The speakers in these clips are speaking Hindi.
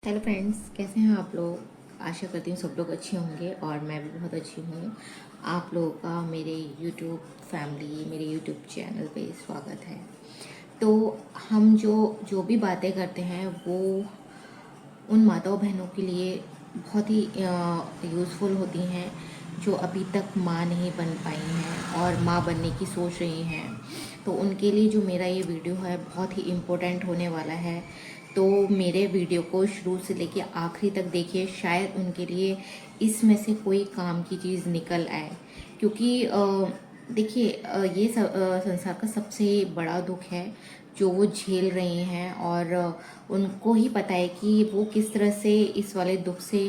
हेलो फ्रेंड्स, कैसे हैं आप लोग। आशा करती हूँ सब लोग अच्छे होंगे और मैं भी बहुत अच्छी हूँ। आप लोगों का मेरे यूट्यूब फैमिली, मेरे यूट्यूब चैनल पे स्वागत है। तो हम जो जो भी बातें करते हैं वो उन माताओं बहनों के लिए बहुत ही यूज़फुल होती हैं जो अभी तक माँ नहीं बन पाई हैं और माँ बनने की सोच रही हैं। तो उनके लिए जो मेरा ये वीडियो है बहुत ही इम्पोर्टेंट होने वाला है। तो मेरे वीडियो को शुरू से लेके आखिरी तक देखिए, शायद उनके लिए इसमें से कोई काम की चीज़ निकल आए। क्योंकि देखिए, ये संसार का सबसे बड़ा दुख है जो वो झेल रही हैं और उनको ही पता है कि वो किस तरह से इस वाले दुख से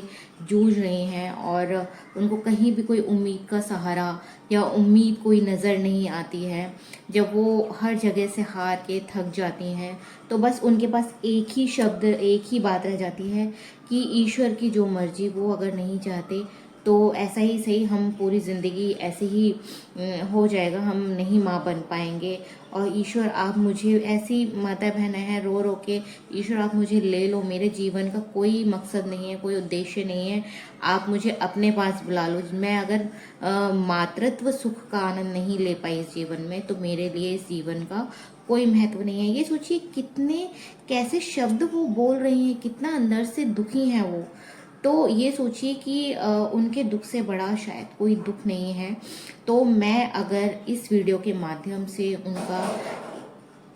जूझ रही हैं और उनको कहीं भी कोई उम्मीद का सहारा या उम्मीद कोई नज़र नहीं आती है। जब वो हर जगह से हार के थक जाती हैं तो बस उनके पास एक ही शब्द, एक ही बात रह जाती है कि ईश्वर की जो मर्जी, वो अगर नहीं चाहते तो ऐसा ही सही हम पूरी ज़िंदगी ऐसे ही हो जाएगा, हम नहीं माँ बन पाएंगे। और ईश्वर आप मुझे, ऐसी माता बहनें हैं रो रो के, ईश्वर आप मुझे ले लो, मेरे जीवन का कोई मकसद नहीं है, कोई उद्देश्य नहीं है, आप मुझे अपने पास बुला लो। मैं अगर मातृत्व सुख का आनंद नहीं ले पाई इस जीवन में तो मेरे लिए इस जीवन का कोई महत्व नहीं है। ये सोचिए कितने कैसे शब्द वो बोल रही हैं, कितना अंदर से दुखी हैं वो। तो ये सोचिए कि उनके दुख से बड़ा शायद कोई दुख नहीं है। तो मैं अगर इस वीडियो के माध्यम से उनका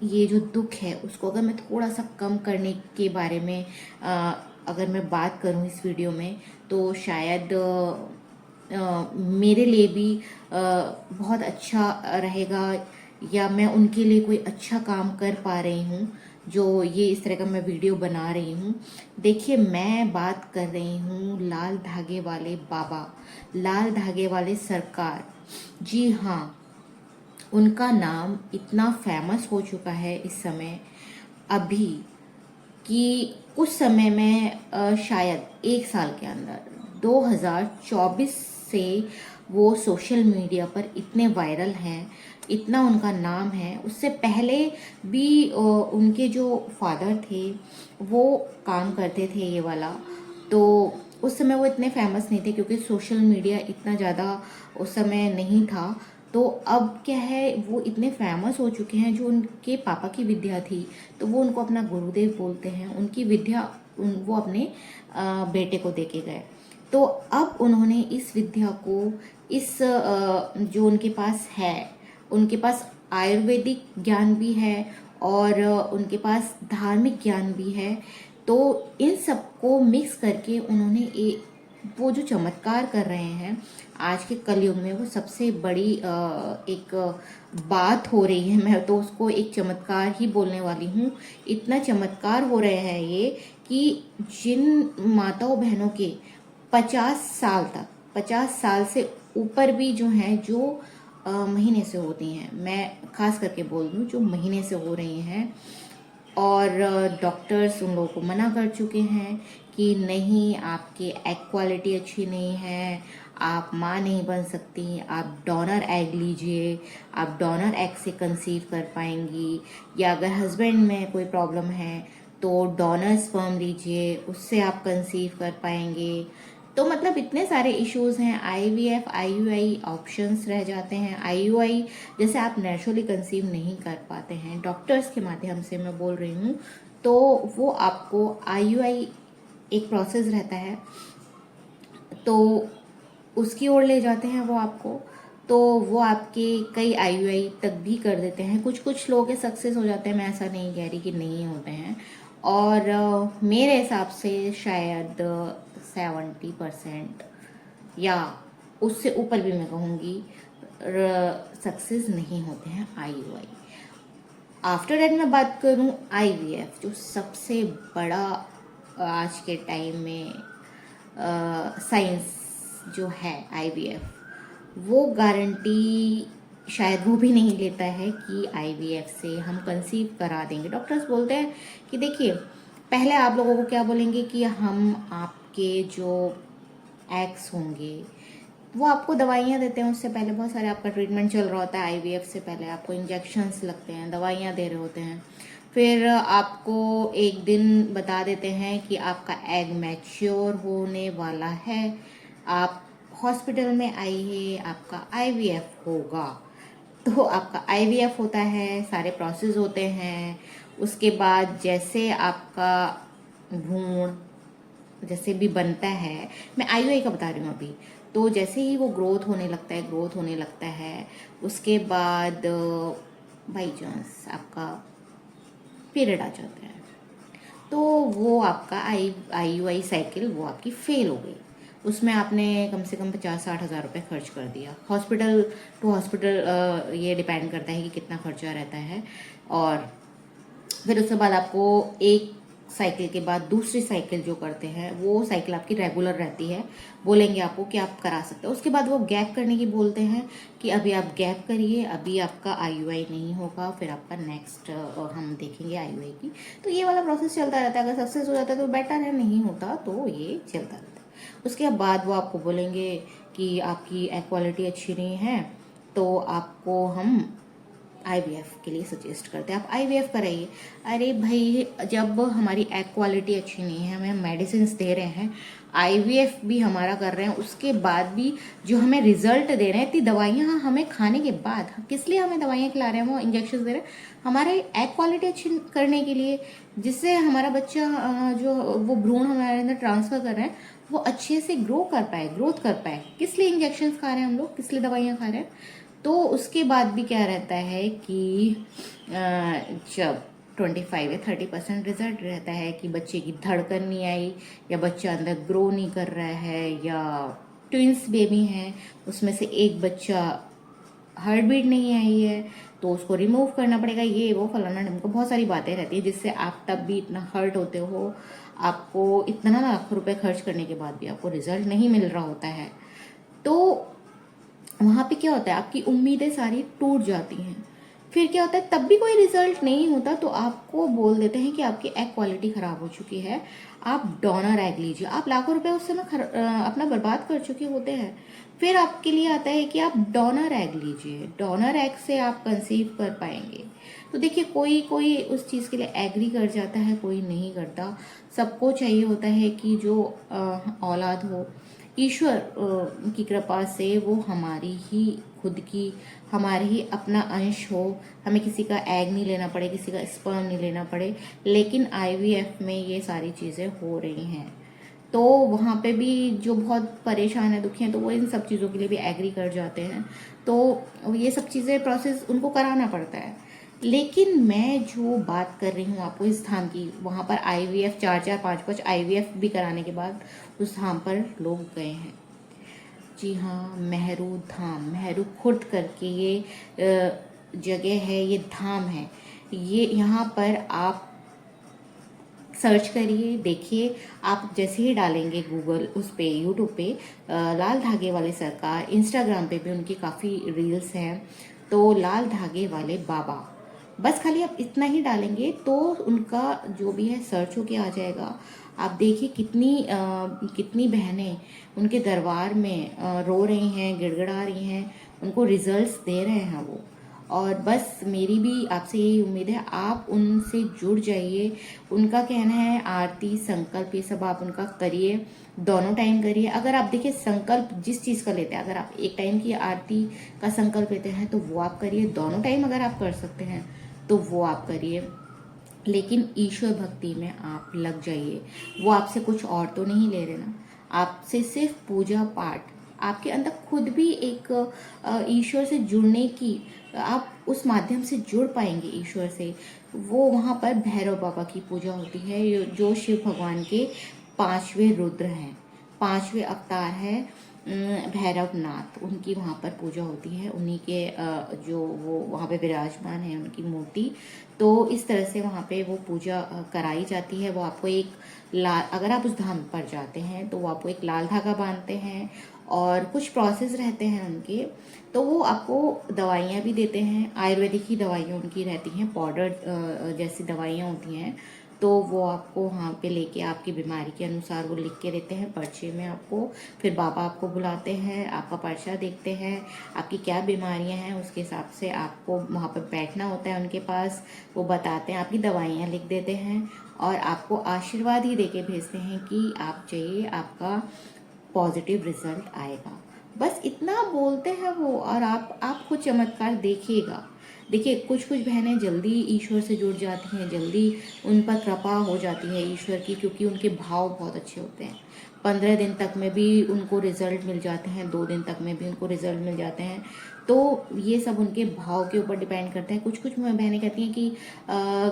ये जो दुख है उसको अगर मैं थोड़ा सा कम करने के बारे में अगर मैं बात करूं इस वीडियो में, तो शायद मेरे लिए भी बहुत अच्छा रहेगा, या मैं उनके लिए कोई अच्छा काम कर पा रही हूँ जो ये इस तरह का मैं वीडियो बना रही हूँ। देखिए, मैं बात कर रही हूँ लाल धागे वाले बाबा, लाल धागे वाले सरकार। जी हाँ, उनका नाम इतना फेमस हो चुका है इस समय अभी कि कुछ समय में शायद एक साल के अंदर 2024 से वो सोशल मीडिया पर इतने वायरल हैं, इतना उनका नाम है। उससे पहले भी उनके जो फादर थे वो काम करते थे ये वाला। तो उस समय वो इतने फेमस नहीं थे क्योंकि सोशल मीडिया इतना ज़्यादा उस समय नहीं था। तो अब क्या है, वो इतने फेमस हो चुके हैं। जो उनके पापा की विद्या थी तो वो उनको अपना गुरुदेव बोलते हैं, उनकी विद्या वो अपने बेटे को दे के गए। तो अब उन्होंने इस विद्या को, इस जो उनके पास है, उनके पास आयुर्वेदिक ज्ञान भी है और उनके पास धार्मिक ज्ञान भी है। तो इन सबको मिक्स करके उन्होंने वो जो चमत्कार कर रहे हैं आज के कलयुग में, वो सबसे बड़ी एक बात हो रही है। मैं तो उसको एक चमत्कार ही बोलने वाली हूँ। इतना चमत्कार हो रहे हैं ये कि जिन माताओं बहनों के 50 साल तक, 50 साल से ऊपर भी जो हैं, जो महीने से होती हैं, मैं खास करके बोल दूँ जो महीने से हो रही हैं, और डॉक्टर्स उन लोगों को मना कर चुके हैं कि नहीं, आपकी एग क्वालिटी अच्छी नहीं है, आप माँ नहीं बन सकती, आप डोनर एग लीजिए, आप डोनर एग से कंसीव कर पाएंगी, या अगर हस्बैंड में कोई प्रॉब्लम है तो डोनर स्पर्म लीजिए, उससे आप कंसीव कर पाएंगे। तो मतलब इतने सारे इश्यूज हैं। आईवीएफ, आईयूआई ऑप्शंस रह जाते हैं। आईयूआई जैसे आप नेचुरली कंसीव नहीं कर पाते हैं, डॉक्टर्स के माध्यम से मैं बोल रही हूँ, तो वो आपको आईयूआई एक प्रोसेस रहता है, तो उसकी ओर ले जाते हैं वो आपको। तो वो आपके कई आईयूआई तक भी कर देते हैं। कुछ कुछ लोगों के सक्सेस हो जाते हैं, मैं ऐसा नहीं कह रही कि नहीं होते हैं। और मेरे हिसाब से शायद 70% या उससे ऊपर भी मैं कहूँगी सक्सेस नहीं होते हैं आईयूआई। आफ्टर दैट मैं बात करूँ आईवीएफ, जो सबसे बड़ा आज के टाइम में साइंस जो है आईवीएफ, वो गारंटी शायद वो भी नहीं लेता है कि आईवीएफ से हम कंसीव करा देंगे। डॉक्टर्स बोलते हैं कि देखिए, पहले आप लोगों को क्या बोलेंगे कि हम आपके जो एग्स होंगे वो आपको दवाइयाँ देते हैं, उससे पहले बहुत सारे आपका ट्रीटमेंट चल रहा होता है। आईवीएफ से पहले आपको इंजेक्शंस लगते हैं, दवाइयाँ दे रहे होते हैं। फिर आपको एक दिन बता देते हैं कि आपका एग मैच्योर होने वाला है, आप हॉस्पिटल में आइए, आपका आईवीएफ होगा। तो आपका आईवीएफ होता है, सारे प्रोसेस होते हैं। उसके बाद जैसे आपका भ्रूण जैसे भी बनता है, मैं आईयूआई का बता रही हूँ अभी। तो जैसे ही वो ग्रोथ होने लगता है, उसके बाद बाई चांस आपका पीरियड आ जाता है, तो वो आपका आईयूआई साइकिल वो आपकी फेल हो गई। उसमें आपने कम से कम 50-60 हज़ार रुपये खर्च कर दिया। हॉस्पिटल टू हॉस्पिटल ये डिपेंड करता है कि कितना खर्चा रहता है। और फिर उसके बाद आपको एक साइकिल के बाद दूसरी साइकिल जो करते हैं, वो साइकिल आपकी रेगुलर रहती है। बोलेंगे आपको कि आप करा सकते हो। उसके बाद वो गैप करने की बोलते हैं कि अभी आप गैप करिए, अभी आपका आईयूआई नहीं होगा, फिर आपका नेक्स्ट हम देखेंगे आईयूआई की। तो ये वाला प्रोसेस चलता रहता है। अगर सक्सेस हो जाता है तो बेटर है, नहीं होता तो ये चलता रहता है। उसके बाद वो आपको बोलेंगे कि आपकी एग क्वालिटी अच्छी नहीं है, तो आपको हम आईवीएफ के लिए सजेस्ट करते हैं, आप आईवीएफ कराइए। अरे भाई, जब हमारी एग क्वालिटी अच्छी नहीं है, हमें मेडिसिन दे रहे हैं, आईवीएफ भी हमारा कर रहे हैं, उसके बाद भी जो हमें रिजल्ट दे रहे हैं, इतनी दवाइयाँ हमें खाने के बाद, किस लिए हमें दवाइयाँ खिला रहे हैं, वो इंजेक्शन दे रहे हैं हमारे एग क्वालिटी अच्छी करने के लिए, जिससे हमारा बच्चा जो वो भ्रूण हमारे अंदर ट्रांसफर कर रहे हैं वो अच्छे से ग्रोथ कर पाए। किस लिए इंजेक्शन खा रहे हैं हम लोग, किस लिए दवाइयाँ खा रहे हैं। तो उसके बाद भी क्या रहता है कि जब 25 या 30% रिजल्ट रहता है कि बच्चे की धड़कन नहीं आई, या बच्चा अंदर ग्रो नहीं कर रहा है, या ट्विंस बेबी हैं उसमें से एक बच्चा हार्ट बीट नहीं आई है, तो उसको रिमूव करना पड़ेगा, ये वो फलाना ढिमका बहुत सारी बातें रहती है, जिससे आप तब भी इतना हर्ट होते हो। आपको इतना लाखों रुपए खर्च करने के बाद भी आपको रिजल्ट नहीं मिल रहा होता है। तो वहाँ पे क्या होता है, आपकी उम्मीदें सारी टूट जाती हैं। फिर क्या होता है, तब भी कोई रिजल्ट नहीं होता तो आपको बोल देते हैं कि आपकी एग क्वालिटी खराब हो चुकी है, आप डोनर एग लीजिए। आप लाखों रुपए उस समय अपना बर्बाद कर चुके होते हैं। फिर आपके लिए आता है कि आप डोनर एग लीजिए, डोनर एग से आप कंसीव कर पाएंगे। तो देखिए, कोई कोई उस चीज़ के लिए एग्री कर जाता है, कोई नहीं करता। सबको चाहिए होता है कि जो औलाद हो, ईश्वर की कृपा से वो हमारी ही खुद की, हमारे ही अपना अंश हो, हमें किसी का एग नहीं लेना पड़े, किसी का स्पर्म नहीं लेना पड़े। लेकिन आईवीएफ में ये सारी चीज़ें हो रही हैं, तो वहाँ पे भी जो बहुत परेशान है, दुखी हैं, तो वो इन सब चीज़ों के लिए भी एग्री कर जाते हैं। तो ये सब चीज़ें प्रोसेस उनको कराना पड़ता है। लेकिन मैं जो बात कर रही हूँ आपको इस धाम की, वहाँ पर आईवीएफ 4-4 5-5 आईवीएफ भी कराने के बाद उस धाम पर लोग गए हैं। जी हाँ, मेहरू धाम, मेहरू खुर्द करके ये जगह है, ये धाम है। ये यहाँ पर आप सर्च करिए, देखिए। आप जैसे ही डालेंगे गूगल उस पे, यूट्यूब पे लाल धागे वाले सरकार, इंस्टाग्राम पे भी उनकी काफ़ी रील्स हैं, तो लाल धागे वाले बाबा, बस खाली आप इतना ही डालेंगे तो उनका जो भी है सर्च होके आ जाएगा। आप देखिए कितनी बहनें उनके दरबार में रो रही हैं, गिड़गिड़ा रही हैं, उनको रिजल्ट्स दे रहे हैं वो। और बस मेरी भी आपसे यही उम्मीद है, आप उनसे जुड़ जाइए। उनका कहना है आरती, संकल्प, ये सब आप उनका करिए, दोनों टाइम करिए। अगर आप देखिए संकल्प जिस चीज़ का लेते हैं, अगर आप एक टाइम की आरती का संकल्प लेते हैं तो वो आप करिए, दोनों टाइम अगर आप कर सकते हैं तो वो आप करिए। लेकिन ईश्वर भक्ति में आप लग जाइए। वो आपसे कुछ और तो नहीं ले रहे ना, आपसे सिर्फ पूजा पाठ, आपके अंदर खुद भी एक ईश्वर से जुड़ने की, आप उस माध्यम से जुड़ पाएंगे ईश्वर से। वो वहाँ पर भैरव बाबा की पूजा होती है, जो शिव भगवान के 5वें रुद्र हैं, 5वें अवतार है भैरवनाथ, उनकी वहाँ पर पूजा होती है। उन्हीं के जो वो वहाँ पे विराजमान है उनकी मूर्ति। तो इस तरह से वहाँ पे वो पूजा कराई जाती है। वो आपको एक लाल, अगर आप उस धाम पर जाते हैं तो वो आपको एक लाल धागा बांधते हैं, और कुछ प्रोसेस रहते हैं उनके। तो वो आपको दवाइयाँ भी देते हैं, आयुर्वेदिक ही दवाइयाँ उनकी रहती हैं, पाउडर जैसी दवाइयाँ होती हैं। तो वो आपको वहाँ पे लेके आपकी बीमारी के अनुसार वो लिख के देते हैं पर्चे में आपको। फिर बाबा आपको बुलाते हैं, आपका पर्चा देखते हैं, आपकी क्या बीमारियां हैं, उसके हिसाब से आपको वहाँ पर बैठना होता है उनके पास। वो बताते हैं, आपकी दवाइयाँ लिख देते हैं और आपको आशीर्वाद ही दे के भेजते हैं कि आप जाइए, आपका पॉजिटिव रिजल्ट आएगा। बस इतना बोलते हैं वो, और आप खुद चमत्कार देखिएगा। देखिए, कुछ कुछ बहनें जल्दी ईश्वर से जुड़ जाती हैं, जल्दी उन पर कृपा हो जाती है ईश्वर की, क्योंकि उनके भाव बहुत अच्छे होते हैं। 15 दिन तक में भी उनको रिजल्ट मिल जाते हैं, 2 दिन तक में भी उनको रिजल्ट मिल जाते हैं। तो ये सब उनके भाव के ऊपर डिपेंड करता है। कुछ कुछ बहनें कहती हैं कि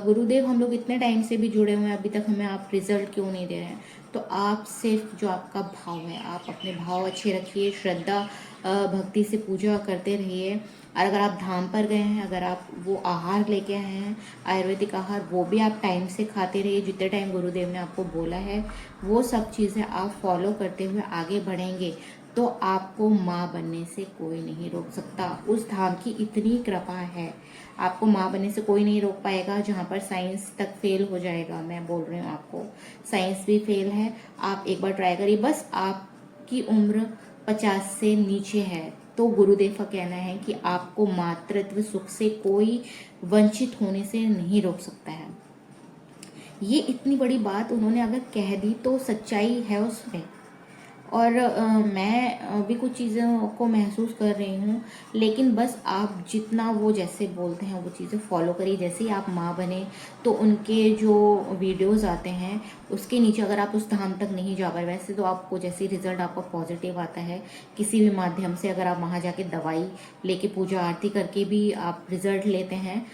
गुरुदेव, हम लोग इतने टाइम से भी जुड़े हुए हैं, अभी तक हमें आप रिजल्ट क्यों नहीं दे रहे हैं? तो आप सिर्फ जो आपका भाव है, आप अपने भाव अच्छे रखिए, श्रद्धा भक्ति से पूजा करते रहिए। और अगर आप धाम पर गए हैं, अगर आप वो आहार लेके आए हैं, आयुर्वेदिक आहार, वो भी आप टाइम से खाते रहिए, जितने टाइम गुरुदेव ने आपको बोला है वो सब चीज़ें आप फॉलो करते हुए आगे बढ़ेंगे तो आपको माँ बनने से कोई नहीं रोक सकता। उस धाम की इतनी कृपा है, आपको माँ बनने से कोई नहीं रोक पाएगा। जहाँ पर साइंस तक फेल हो जाएगा, मैं बोल रही हूँ आपको, साइंस भी फेल है। आप एक बार ट्राई करिए। बस आपकी उम्र 50 से नीचे है तो गुरुदेव का कहना है कि आपको मातृत्व सुख से कोई वंचित होने से नहीं रोक सकता है। ये इतनी बड़ी बात उन्होंने अगर कह दी तो सच्चाई है उसमें। और मैं भी कुछ चीज़ों को महसूस कर रही हूँ, लेकिन बस आप जितना वो जैसे बोलते हैं वो चीज़ें फॉलो करिए। जैसे ही आप माँ बने तो उनके जो वीडियोस आते हैं उसके नीचे अगर आप उस धाम तक नहीं जा पाए, वैसे तो आपको जैसे रिजल्ट आपका पॉजिटिव आता है किसी भी माध्यम से, अगर आप वहाँ जाके दवाई लेके पूजा आरती करके भी आप रिजल्ट लेते हैं,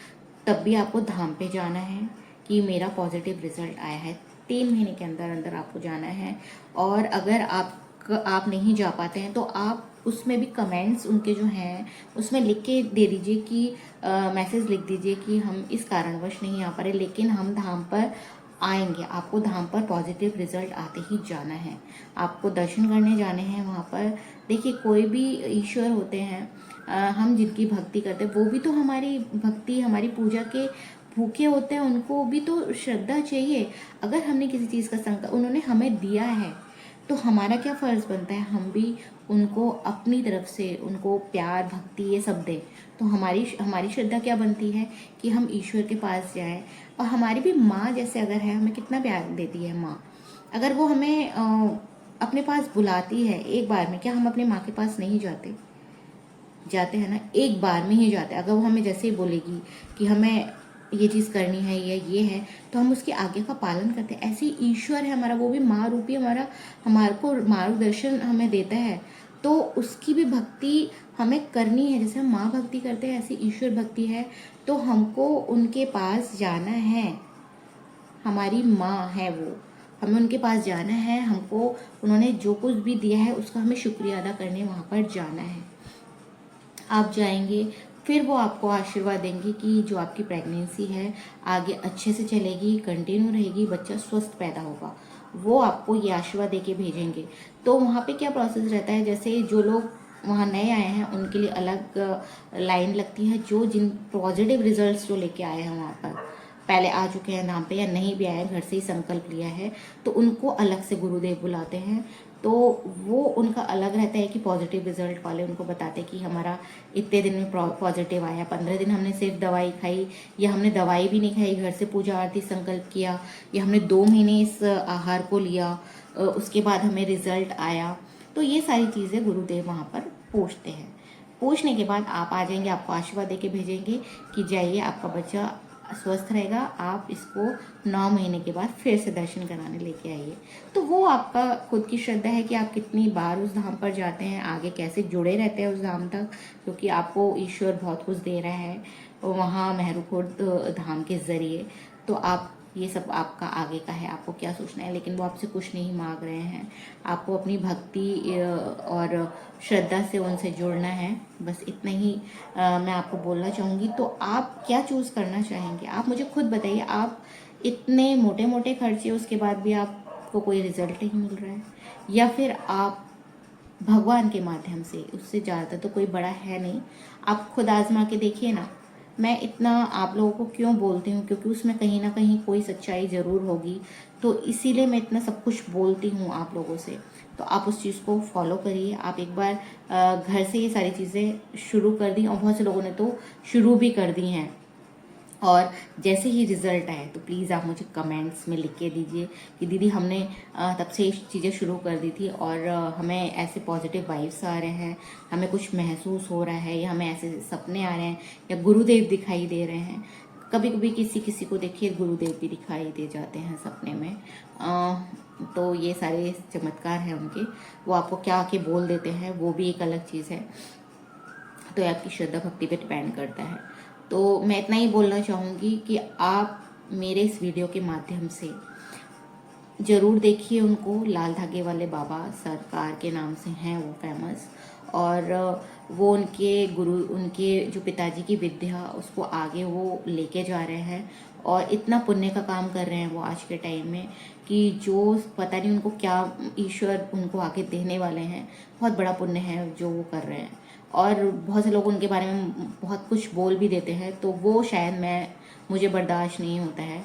तब भी आपको धाम पे जाना है कि मेरा पॉजिटिव रिजल्ट आया है। 3 महीने के अंदर अंदर आपको जाना है। और अगर आप नहीं जा पाते हैं तो आप उसमें भी कमेंट्स उनके जो हैं उसमें लिख के दे दीजिए कि मैसेज लिख दीजिए कि हम इस कारणवश नहीं आ पा रहे, लेकिन हम धाम पर आएंगे। आपको धाम पर पॉजिटिव रिजल्ट आते ही जाना है, आपको दर्शन करने जाने हैं वहाँ पर। देखिए, कोई भी ईश्वर होते हैं, हम जिनकी भक्ति करते हैं वो भी तो हमारी भक्ति, हमारी पूजा के भूखे होते हैं, उनको भी तो श्रद्धा चाहिए। अगर हमने किसी चीज़ का संकल्प उन्होंने हमें दिया है तो हमारा क्या फ़र्ज़ बनता है, हम भी उनको अपनी तरफ से उनको प्यार भक्ति ये सब दें। तो हमारी श्रद्धा क्या बनती है कि हम ईश्वर के पास जाएं। और हमारी भी माँ जैसे अगर है, हमें कितना प्यार देती है माँ, अगर वो हमें अपने पास बुलाती है एक बार में, क्या हम अपने माँ के पास नहीं जाते? जाते हैं ना, एक बार में ही जाते हैं। अगर वो हमें जैसे ही बोलेगी कि हमें ये चीज़ करनी है या ये है, तो हम उसके आगे का पालन करते हैं। ऐसे ही ईश्वर है हमारा, वो भी माँ रूपी हमारे को मार्गदर्शन हमें देता है, तो उसकी भी भक्ति हमें करनी है। जैसे हम माँ भक्ति करते हैं ऐसी ईश्वर भक्ति है, तो हमको उनके पास जाना है। हमारी माँ है वो, हमें उनके पास जाना है। हमको उन्होंने जो कुछ भी दिया है उसका हमें शुक्रिया अदा करने वहाँ पर जाना है। आप जाएंगे, फिर वो आपको आशीर्वाद देंगे कि जो आपकी प्रेगनेंसी है आगे अच्छे से चलेगी, कंटिन्यू रहेगी, बच्चा स्वस्थ पैदा होगा। वो आपको ये आशीर्वाद देके भेजेंगे। तो वहाँ पे क्या प्रोसेस रहता है, जैसे जो लोग वहाँ नए आए हैं उनके लिए अलग लाइन लगती है, जो जिन पॉजिटिव रिजल्ट्स जो लेके आए हैं वहाँ पर पहले आ चुके हैं नाम पे या नहीं भी आए, घर से ही संकल्प लिया है, तो उनको अलग से गुरुदेव बुलाते हैं। तो वो उनका अलग रहता है कि पॉजिटिव रिजल्ट वाले उनको बताते हैं कि हमारा इतने दिन में पॉजिटिव आया, 15 दिन हमने सिर्फ दवाई खाई या हमने दवाई भी नहीं खाई, घर से पूजा आरती संकल्प किया, या हमने 2 महीने इस आहार को लिया, उसके बाद हमें रिजल्ट आया। तो ये सारी चीज़ें गुरुदेव वहाँ पर पूछते हैं। पूछने के बाद आप आ जाएंगे, आपको आशीर्वाद दे के भेजेंगे कि जाइए, आपका बच्चा स्वस्थ रहेगा, आप इसको 9 महीने के बाद फिर से दर्शन कराने लेके आइए। तो वो आपका खुद की श्रद्धा है कि आप कितनी बार उस धाम पर जाते हैं, आगे कैसे जुड़े रहते हैं उस धाम तक, क्योंकि आपको ईश्वर बहुत कुछ दे रहा है वहाँ मेहरू खुर्द धाम के ज़रिए। तो आप ये सब आपका आगे का है, आपको क्या सोचना है। लेकिन वो आपसे कुछ नहीं मांग रहे हैं, आपको अपनी भक्ति और श्रद्धा से उनसे जुड़ना है, बस इतना ही मैं आपको बोलना चाहूँगी। तो आप क्या चूज़ करना चाहेंगे, आप मुझे खुद बताइए। आप इतने मोटे मोटे खर्चे उसके बाद भी आपको कोई रिजल्ट नहीं मिल रहा है, या फिर आप भगवान के माध्यम से, उससे ज़्यादा तो कोई बड़ा है नहीं, आप खुद आजमा के देखिए ना। मैं इतना आप लोगों को क्यों बोलती हूँ, क्योंकि उसमें कहीं ना कहीं कोई सच्चाई ज़रूर होगी, तो इसीलिए मैं इतना सब कुछ बोलती हूँ आप लोगों से। तो आप उस चीज़ को फॉलो करिए। आप एक बार घर से ये सारी चीज़ें शुरू कर दी, और बहुत से लोगों ने तो शुरू भी कर दी हैं। और जैसे ही रिज़ल्ट आए तो प्लीज़ आप मुझे कमेंट्स में लिख के दीजिए कि दीदी हमने तब से ये चीज़ें शुरू कर दी थी, और हमें ऐसे पॉजिटिव वाइब्स आ रहे हैं, हमें कुछ महसूस हो रहा है, या हमें ऐसे सपने आ रहे हैं, या गुरुदेव दिखाई दे रहे हैं। कभी कभी किसी किसी को देखिए गुरुदेव भी दिखाई दे जाते हैं सपने में। तो ये सारे चमत्कार हैं उनके, वो आपको क्या आके बोल देते हैं वो भी एक अलग चीज़ है। तो ये आपकी श्रद्धा भक्ति पे डिपेंड करता है। तो मैं इतना ही बोलना चाहूँगी कि आप मेरे इस वीडियो के माध्यम से ज़रूर देखिए उनको। लाल धागे वाले बाबा सरकार के नाम से हैं वो फेमस, और वो उनके गुरु, उनके जो पिताजी की विद्या उसको आगे वो लेके जा रहे हैं, और इतना पुण्य का काम कर रहे हैं वो आज के टाइम में कि जो पता नहीं उनको क्या ईश्वर उनको आगे देने वाले हैं। बहुत बड़ा पुण्य है जो वो कर रहे हैं, और बहुत से लोग उनके बारे में बहुत कुछ बोल भी देते हैं, तो वो शायद मुझे बर्दाश्त नहीं होता है,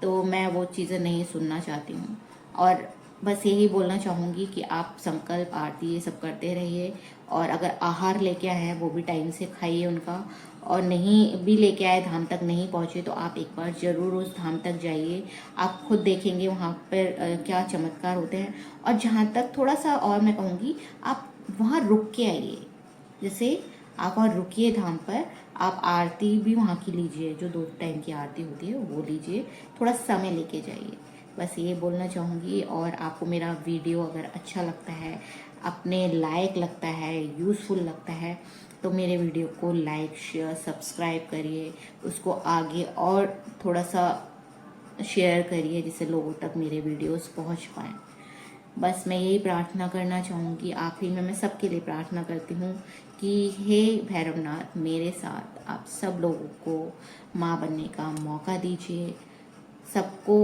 तो मैं वो चीज़ें नहीं सुनना चाहती हूँ। और बस यही बोलना चाहूँगी कि आप संकल्प आरती ये सब करते रहिए, और अगर आहार लेके आए हैं वो भी टाइम से खाइए उनका, और नहीं भी लेके आए, धाम तक नहीं पहुँचे, तो आप एक बार ज़रूर उस धाम तक जाइए। आप खुद देखेंगे वहाँ पर क्या चमत्कार होते हैं। और जहाँ तक थोड़ा सा और मैं कहूँगी, आप वहाँ रुक के आइए। जैसे आप और रुकिए धाम पर, आप आरती भी वहाँ की लीजिए, जो 2 टाइम की आरती होती है वो लीजिए, थोड़ा समय लेके जाइए। बस ये बोलना चाहूँगी। और आपको मेरा वीडियो अगर अच्छा लगता है, अपने लायक लगता है, यूज़फुल लगता है, तो मेरे वीडियो को लाइक शेयर सब्सक्राइब करिए, उसको आगे और थोड़ा सा शेयर करिए जिससे लोगों तक मेरे वीडियोस पहुँच पाएँ। बस मैं यही प्रार्थना करना चाहूँगी। आखिर में मैं सबके लिए प्रार्थना करती हूँ कि हे भैरवनाथ, मेरे साथ आप सब लोगों को माँ बनने का मौका दीजिए, सबको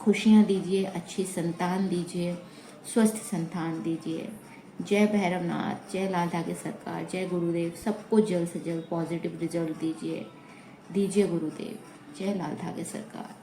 खुशियाँ दीजिए, अच्छी संतान दीजिए, स्वस्थ संतान दीजिए। जय भैरवनाथ, जय लाल धागे सरकार, जय गुरुदेव। सबको जल्द से जल्द पॉजिटिव रिजल्ट दीजिए गुरुदेव। जय लाल धागे सरकार।